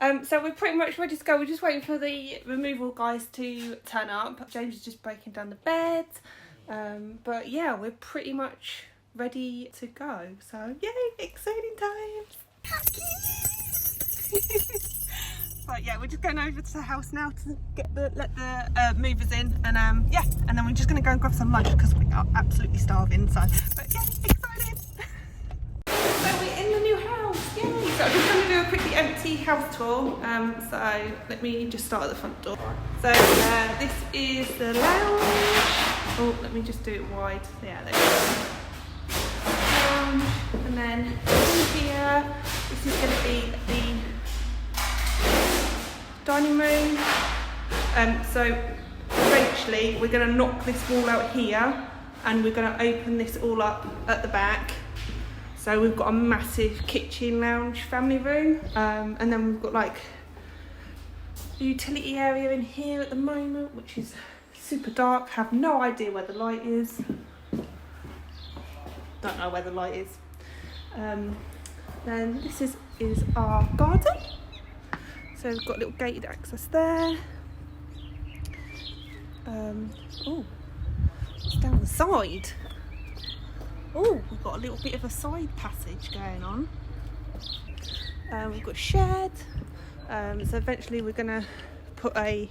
So we're pretty much ready to go. We're just waiting for the removal guys to turn up. James is just breaking down the bed. But yeah, we're pretty much ready to go. So yay, exciting times. But yeah, we're just going over to the house now to let the movers in, and yeah, and then we're just going to go and grab some lunch because we are absolutely starving. So, but yeah, excited. So we're in the new house, yay! So I'm just going to do a quickly empty house tour. So let me just start at the front door. So this is the lounge. Oh, let me just do it wide. Yeah, there we go. Lounge, and then in here, this is going to be the dining room. So eventually we're going to knock this wall out here, and we're going to open this all up at the back. So we've got a massive kitchen lounge family room, and then we've got like a utility area in here at the moment, which is super dark. Have no idea where the light is. Don't know where the light is. Then this is our garden. So we've got a little gated access there. Oh, it's down the side. Oh, we've got a little bit of a side passage going on. We've got a shed. So eventually we're going to put a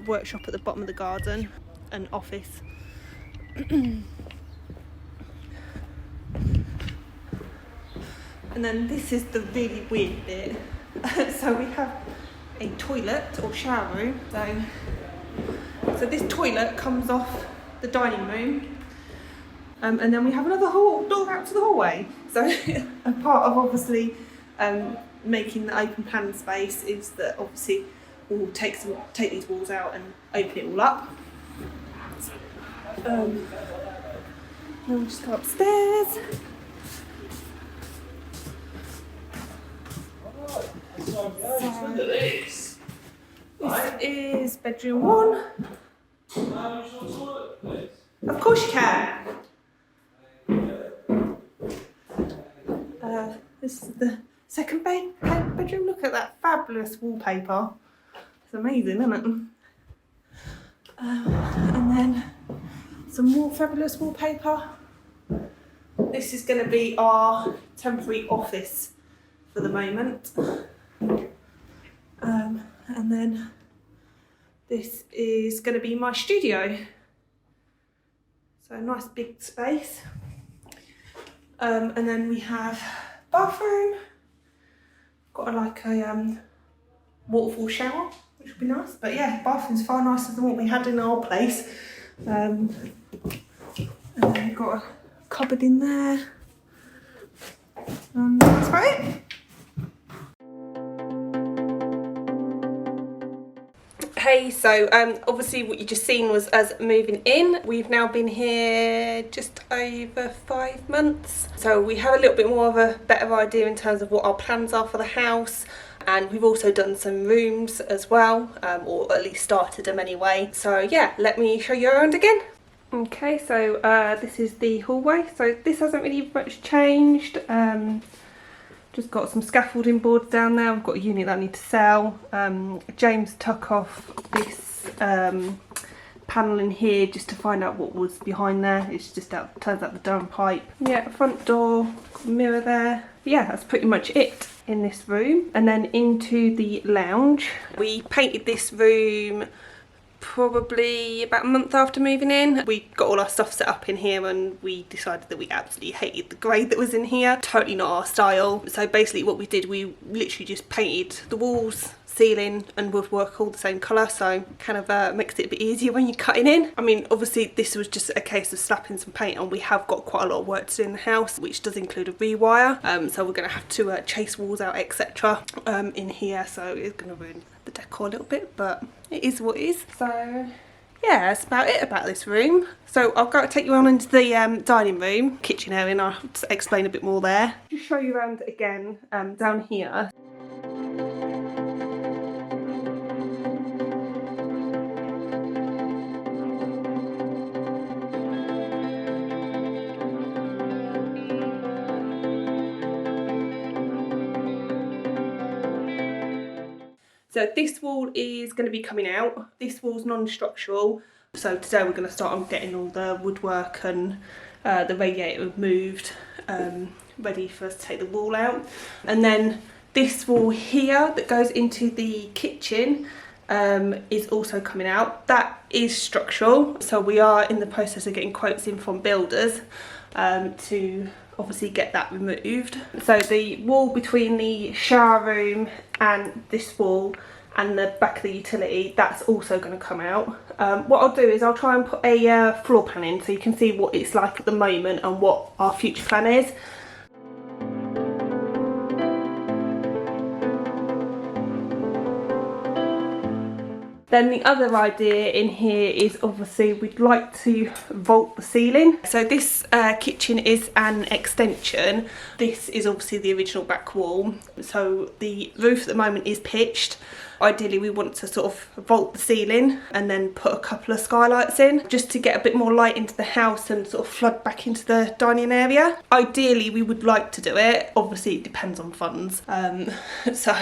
workshop at the bottom of the garden, an office. And then this is the really weird bit. So we have a toilet or shower room. So this toilet comes off the dining room. And then we have another door out to the hallway. So a part of obviously making the open plan space is that obviously we'll take these walls out and open it all up. Then we'll just go upstairs. This is bedroom 1. Of course you can. This is the second bedroom. Look at that fabulous wallpaper. It's amazing, isn't it? And then some more fabulous wallpaper. This is going to be our temporary office for the moment. And then this is going to be my studio. So a nice big space. And then we have bathroom. Got a waterfall shower, which would be nice. But yeah, bathroom's far nicer than what we had in our place. And then we've got a cupboard in there. And that's about it. Hey, so obviously what you just seen was us moving in. We've now been here just over 5 months. So we have a little bit more of a better idea in terms of what our plans are for the house. And we've also done some rooms as well, or at least started them anyway. So yeah, let me show you around again. Okay, so this is the hallway. So this hasn't really much changed. Just got some scaffolding boards down there. We've got a unit that I need to sell. James took off this panel in here just to find out what was behind there. It's just turns out the durham pipe. Yeah, front door, mirror there. Yeah, that's pretty much it in this room. And then into the lounge. We painted this room probably about a month after moving in. We got all our stuff set up in here and we decided that we absolutely hated the grey that was in here. Totally not our style. So basically what we did, we literally just painted the walls, ceiling and woodwork all the same colour, so kind of makes it a bit easier when you're cutting in. I mean, obviously this was just a case of slapping some paint on. We have got quite a lot of work to do in the house, which does include a rewire, so we're going to have to chase walls out, etc. In here, so it's going to ruin the decor a little bit, but it is what it is. So yeah, that's about it about this room. So I'll go take you on into the dining room, kitchen area, and I'll explain a bit more there. Just show you around again down here. So this wall is going to be coming out. This wall's non-structural. So today we're going to start on getting all the woodwork and the radiator moved, ready for us to take the wall out. And then this wall here that goes into the kitchen is also coming out. That is structural, so we are in the process of getting quotes in from builders to obviously get that removed. So the wall between the shower room and this wall and the back of the utility, that's also going to come out. What I'll do is I'll try and put a floor plan in so you can see what it's like at the moment and what our future plan is. Then the other idea in here is obviously we'd like to vault the ceiling. So this kitchen is an extension. This is obviously the original back wall. So the roof at the moment is pitched. Ideally we want to sort of vault the ceiling and then put a couple of skylights in just to get a bit more light into the house and sort of flood back into the dining area. Ideally we would like to do it. Obviously it depends on funds. So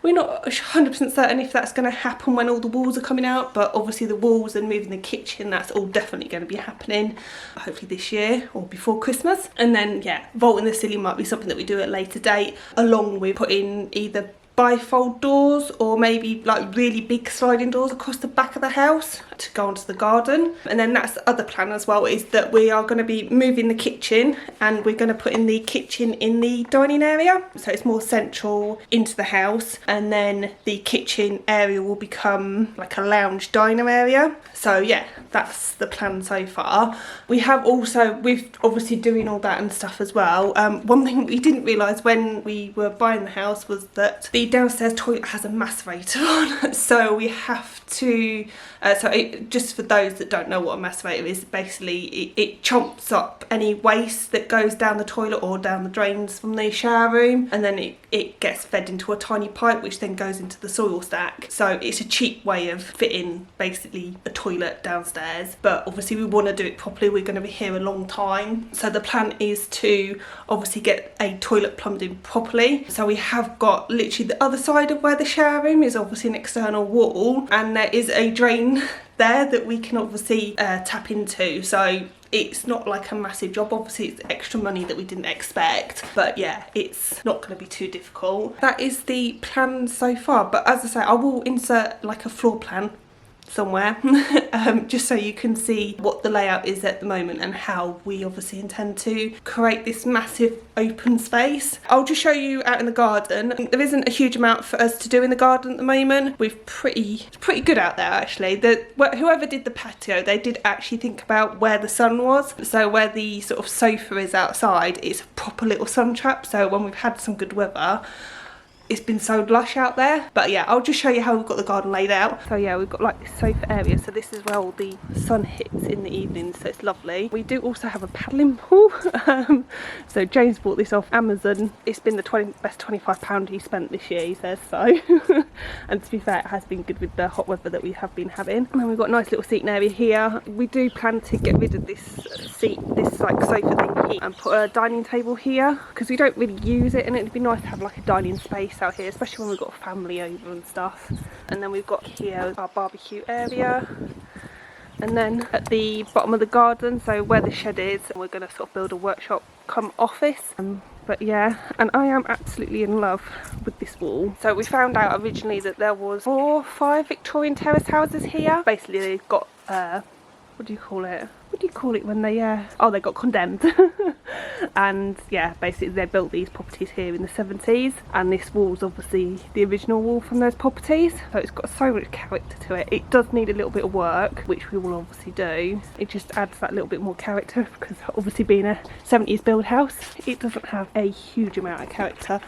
we're not 100% certain if that's going to happen when all the walls are coming out, but obviously the walls and moving the kitchen, that's all definitely going to be happening hopefully this year or before Christmas. And then yeah, vaulting the ceiling might be something that we do at a later date, along with putting either bifold doors or maybe like really big sliding doors across the back of the house to go onto the garden. And then that's the other plan as well, is that we are going to be moving the kitchen and we're going to put in the kitchen in the dining area, so it's more central into the house, and then the kitchen area will become like a lounge diner area. So yeah, that's the plan so far. We have also, with obviously doing all that and stuff as well, one thing we didn't realise when we were buying the house was that the downstairs toilet has a macerator on. So we have to, just for those that don't know what a macerator is, basically it chomps up any waste that goes down the toilet or down the drains from the shower room, and then it gets fed into a tiny pipe which then goes into the soil stack. So it's a cheap way of fitting basically a toilet downstairs, but obviously we want to do it properly. We're going to be here a long time, so the plan is to obviously get a toilet plumbed in properly. So we have got literally the other side of where the shower room is obviously an external wall, and there is a drain there that we can obviously tap into. So it's not like a massive job. Obviously it's extra money that we didn't expect, but yeah, it's not going to be too difficult. That is the plan so far, but as I say, I will insert like a floor plan somewhere just so you can see what the layout is at the moment and how we obviously intend to create this massive open space. I'll just show you out in the garden. There isn't a huge amount for us to do in the garden at the moment. We're pretty good out there actually. Whoever did the patio, they did actually think about where the sun was. So where the sort of sofa is outside, it's a proper little sun trap. So when we've had some good weather, it's been so lush out there. But yeah, I'll just show you how we've got the garden laid out. So yeah, we've got like this sofa area, so this is where all the sun hits in the evenings, so it's lovely. We do also have a paddling pool. So James bought this off Amazon. It's been the best £25 he spent this year, he says so. And to be fair, it has been good with the hot weather that we have been having. And then we've got a nice little seating area here. We do plan to get rid of this seat, this like sofa thing here, and put a dining table here, because we don't really use it, and it'd be nice to have like a dining space out here, especially when we've got a family over and stuff. And then we've got here our barbecue area, and then at the bottom of the garden, so where the shed is, we're going to sort of build a workshop come office. But yeah, and I am absolutely in love with this wall. So we found out originally that there was 4 or 5 Victorian terrace houses here. Basically they've got what do you call it? What do you call it when they oh, they got condemned. And yeah, basically they built these properties here in the 70s, and this wall's obviously the original wall from those properties, so it's got so much character to it. It does need a little bit of work, which we will obviously do. It just adds that little bit more character, because obviously being a 70s build house, it doesn't have a huge amount of character.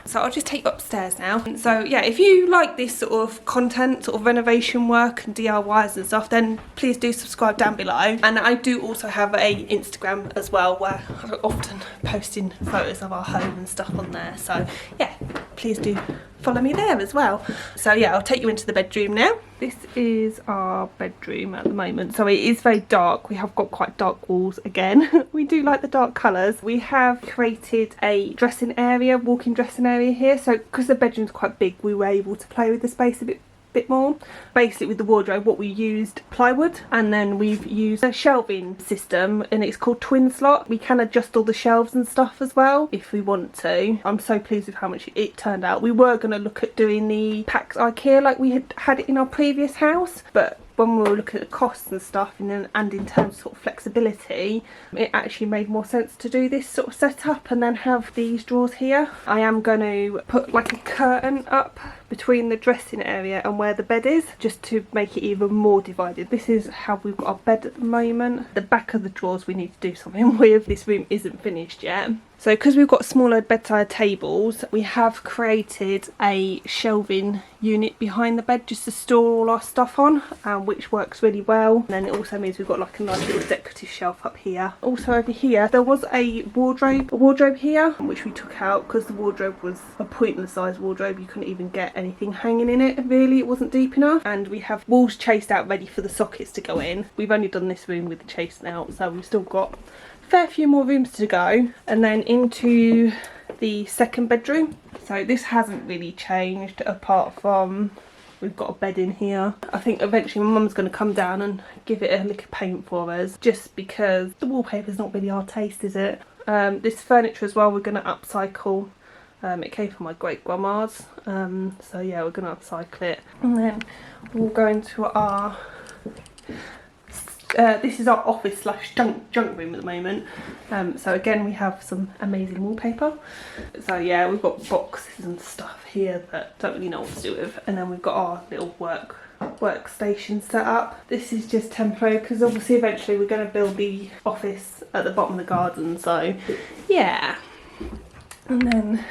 So I'll just take you upstairs now. So yeah, if you like this sort of content, sort of renovation work and DIYs and stuff, then please do subscribe down below. And I do also have a Instagram as well, where I'm often posting photos of our home and stuff on there. So yeah, please do follow me there as well. So yeah, I'll take you into the bedroom now. This is our bedroom at the moment. So it is very dark. We have got quite dark walls again. We do like the dark colours. We have created a dressing area, walk-in dressing area here. So because the bedroom's quite big, we were able to play with the space a bit more. Basically with the wardrobe, what we used plywood, and then we've used a shelving system, and it's called twin slot. We can adjust all the shelves and stuff as well if we want to. I'm so pleased with how much it turned out. We were going to look at doing the Pax IKEA like we had it in our previous house, but when we were looking at the costs and stuff, and in terms of sort of flexibility, it actually made more sense to do this sort of setup and then have these drawers here. I am going to put like a curtain up between the dressing area and where the bed is, just to make it even more divided. This is how we've got our bed at the moment. The back of the drawers we need to do something with. This room isn't finished yet. So because we've got smaller bedside tables, we have created a shelving unit behind the bed just to store all our stuff on, which works really well. And then it also means we've got like a nice little decorative shelf up here. Also over here, there was a wardrobe here, which we took out because the wardrobe was a pointless size wardrobe. You couldn't even get anything hanging in it, really. It wasn't deep enough. And we have walls chased out ready for the sockets to go in. We've only done this room with the chasing out, so we've still got fair few more rooms to go. And then into the second bedroom. So this hasn't really changed apart from we've got a bed in here. I think eventually my mum's going to come down and give it a lick of paint for us, just because the wallpaper's not really our taste, is it? This furniture as well, we're going to upcycle. It came from my great grandma's, so yeah, we're going to upcycle it. And then we'll go into our this is our office slash junk room at the moment. So again, we have some amazing wallpaper. So yeah, we've got boxes and stuff here that don't really know what to do with. And then we've got our little workstation set up. This is just temporary because obviously eventually we're going to build the office at the bottom of the garden. So yeah. And then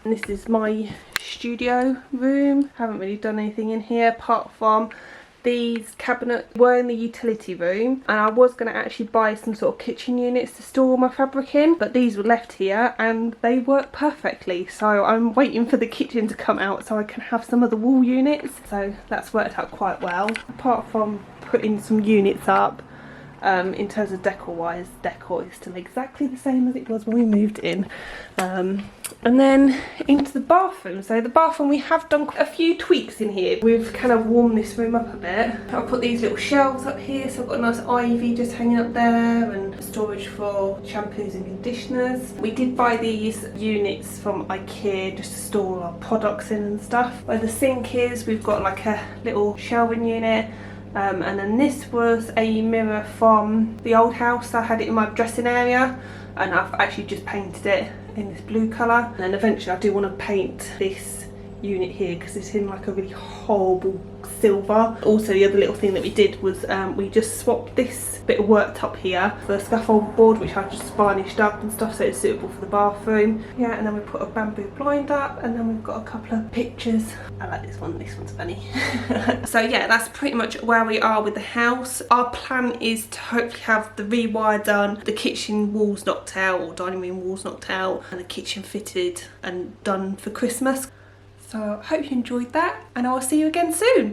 this is my studio room. Haven't really done anything in here apart from these cabinets were in the utility room, and I was going to actually buy some sort of kitchen units to store all my fabric in, but these were left here and they work perfectly. So I'm waiting for the kitchen to come out so I can have some of the wall units. So that's worked out quite well. Apart from putting some units up, in terms of decor wise, decor is still exactly the same as it was when we moved in. And then into the bathroom. So the bathroom, we have done a few tweaks in here. We've kind of warmed this room up a bit. I've put these little shelves up here, so I've got a nice ivy just hanging up there, and storage for shampoos and conditioners. We did buy these units from IKEA just to store all our products in and stuff. Where the sink is, we've got like a little shelving unit. And then this was a mirror from the old house. I had it in my dressing area, and I've actually just painted it in this blue colour. And then eventually I do want to paint this unit here because it's in like a really horrible silver. Also the other little thing that we did was we just swapped this bit of worktop here for the scaffold board, which I just varnished up and stuff so it's suitable for the bathroom. Yeah, and then we put a bamboo blind up, and then we've got a couple of pictures. I like this one's funny. So yeah, that's pretty much where we are with the house. Our plan is to hopefully have the rewire done, the kitchen walls knocked out, or dining room walls knocked out, and the kitchen fitted and done for Christmas. So I hope you enjoyed that, and I will see you again soon.